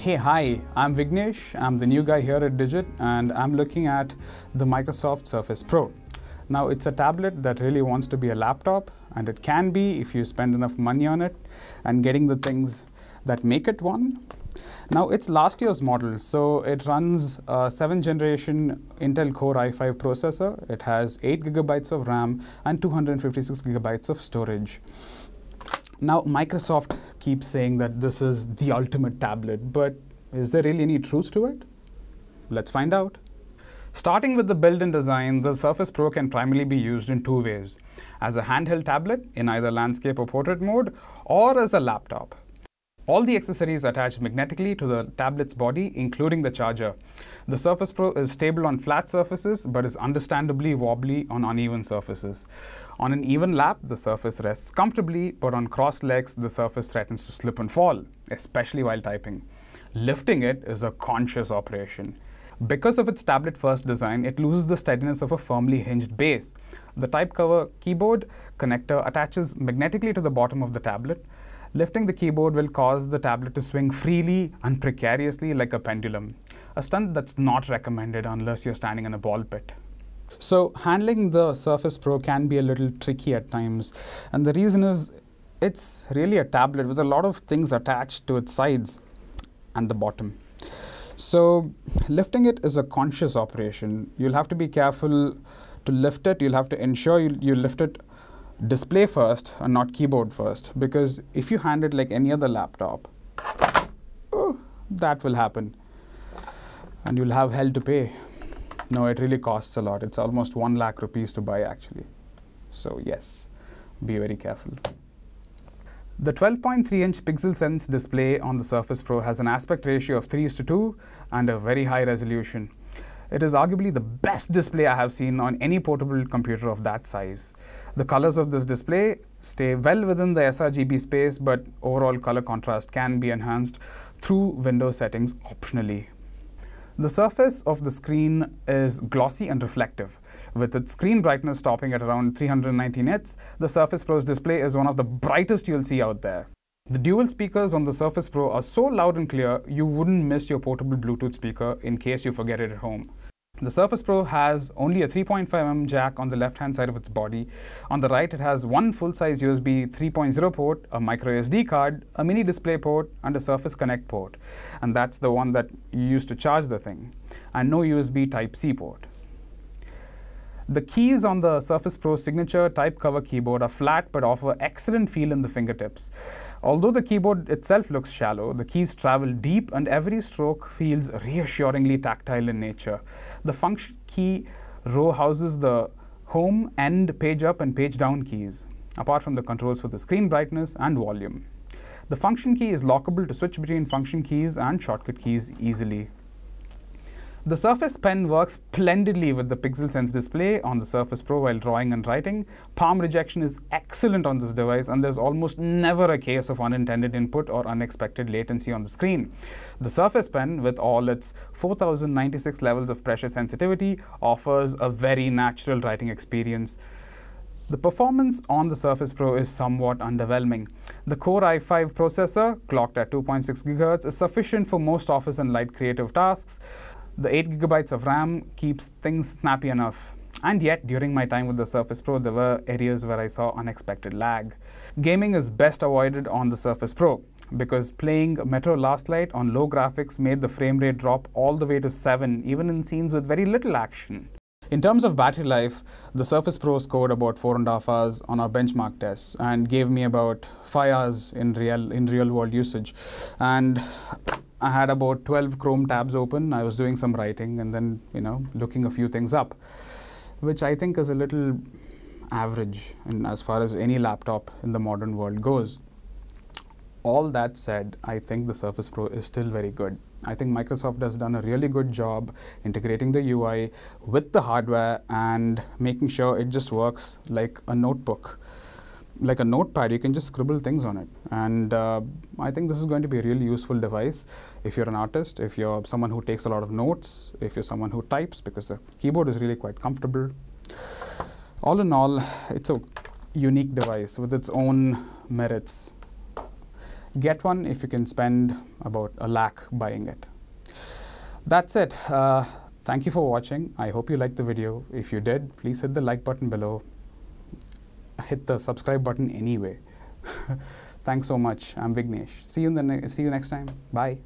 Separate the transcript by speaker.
Speaker 1: Hey, hi, I'm Vignesh. I'm the new guy here at Digit, and I'm looking at the Microsoft Surface Pro. Now, it's a tablet that really wants to be a laptop, and it can be if you spend enough money on it and getting the things that make it one. Now, it's last year's model, so it runs a 7th generation Intel Core i5 processor. It has 8 gigabytes of RAM and 256 gigabytes of storage. Now, Microsoft keeps saying that this is the ultimate tablet, but is there really any truth to it? Let's find out. Starting with the build and design, the Surface Pro can primarily be used in two ways: as a handheld tablet in either landscape or portrait mode, or as a laptop. All the accessories attach magnetically to the tablet's body, including the charger. The Surface Pro is stable on flat surfaces, but is understandably wobbly on uneven surfaces. On an even lap, the Surface rests comfortably, but on crossed legs, the Surface threatens to slip and fall, especially while typing. Lifting it is a conscious operation. Because of its tablet-first design, it loses the steadiness of a firmly hinged base. The type cover keyboard connector attaches magnetically to the bottom of the tablet. Lifting the keyboard will cause the tablet to swing freely and precariously like a pendulum, a stunt that's not recommended unless you're standing in a ball pit. So handling the Surface Pro can be a little tricky at times, and the reason is it's really a tablet with a lot of things attached to its sides and the bottom. So lifting it is a conscious operation. You'll have to be careful to lift it. You'll have to ensure you lift it display first and not keyboard first, because if you hand it like any other laptop, that will happen and you'll have hell to pay. No, it really costs a lot. It's almost 1 lakh rupees to buy actually. So yes, be very careful. The 12.3-inch Pixel Sense display on the Surface Pro has an aspect ratio of 3:2 and a very high resolution. It is arguably the best display I have seen on any portable computer of that size. The colors of this display stay well within the sRGB space, but overall color contrast can be enhanced through window settings optionally. The surface of the screen is glossy and reflective. With its screen brightness stopping at around 390 nits, the Surface Pro's display is one of the brightest you'll see out there. The dual speakers on the Surface Pro are so loud and clear, you wouldn't miss your portable Bluetooth speaker in case you forget it at home. The Surface Pro has only a 3.5mm jack on the left-hand side of its body. On the right, it has one full-size USB 3.0 port, a micro SD card, a mini display port, and a Surface Connect port. And that's the one that you use to charge the thing. And no USB Type-C port. The keys on the Surface Pro signature type cover keyboard are flat but offer excellent feel in the fingertips. Although the keyboard itself looks shallow, the keys travel deep and every stroke feels reassuringly tactile in nature. The function key row houses the home and page up and page down keys, apart from the controls for the screen brightness and volume. The function key is lockable to switch between function keys and shortcut keys easily. The Surface Pen works splendidly with the Pixel Sense display on the Surface Pro while drawing and writing. Palm rejection is excellent on this device, and there's almost never a case of unintended input or unexpected latency on the screen. The Surface Pen, with all its 4096 levels of pressure sensitivity, offers a very natural writing experience. The performance on the Surface Pro is somewhat underwhelming. The Core i5 processor, clocked at 2.6 GHz, is sufficient for most office and light creative tasks. The 8 gigabytes of RAM keeps things snappy enough. And yet, during my time with the Surface Pro, there were areas where I saw unexpected lag. Gaming is best avoided on the Surface Pro, because playing Metro Last Light on low graphics made the frame rate drop all the way to 7, even in scenes with very little action. In terms of battery life, the Surface Pro scored about 4.5 hours on our benchmark tests and gave me about 5 hours in real world usage. And I had about 12 Chrome tabs open. I was doing some writing and then, looking a few things up, which I think is a little average in as far as any laptop in the modern world goes. All that said, I think the Surface Pro is still very good. I think Microsoft has done a really good job integrating the UI with the hardware and making sure it just works like a notebook. Like a notepad, you can just scribble things on it. And I think this is going to be a really useful device if you're an artist, if you're someone who takes a lot of notes, if you're someone who types, because the keyboard is really quite comfortable. All in all, it's a unique device with its own merits. Get one if you can spend about a lakh buying it. That's it. Thank you for watching. I hope you liked the video. If you did, please hit the like button below. Hit the subscribe button anyway. Thanks so much. I'm Vignesh. See you next time. Bye.